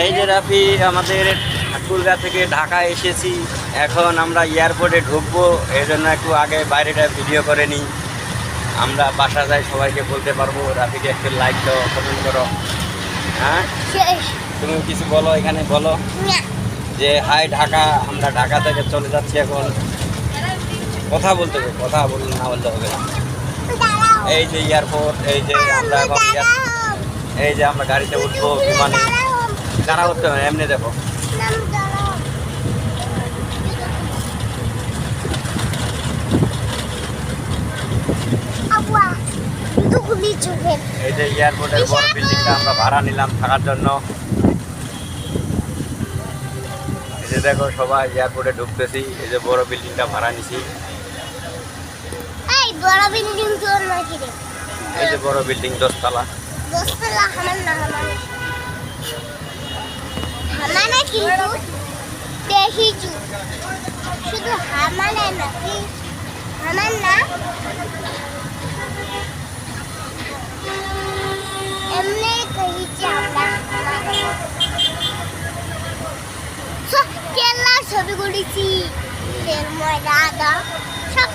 এই যে রাফি, আমাদের ঠাকুরগাঁ থেকে ঢাকা এসেছি। এখন আমরা এয়ারপোর্টে ঢুকবো, এই জন্য একটু আগে বাইরেটা ভিডিও করে নিই। আমরা বাসা যাই সবাইকে বলতে পারবো। রাফিকে একটু লাইক দাও, কমেন্ট করো। হ্যাঁ, তুমি কিছু বলো, এখানে বলো যে হাই ঢাকা। আমরা ঢাকা থেকে চলে যাচ্ছি এখন। কথা বলতে হবে, কথা বলতে না বলতে হবে না। এই যে এয়ারপোর্ট, এই যে আমরা এখন এই যে আমরা গাড়িতে উঠবো বিমানে। কারা উঠতে হবে এমনি দেখো। এই যে এয়ারপোর্টের বড় বিল্ডিংটা আমরা ভাড়া নিলাম থাকার জন্য। এই যে দেখো সবাই এয়ারপোর্টে ঢুকতেছি। এই যে বড় বিল্ডিংটা ভাড়া নিছি। এই যে বড় বিল্ডিং 10 তলা। শুধু হামালে নাকি হামার না এমনি কইছি আমরা কেলা ছবি করেছি তেল ময়দা আদা সব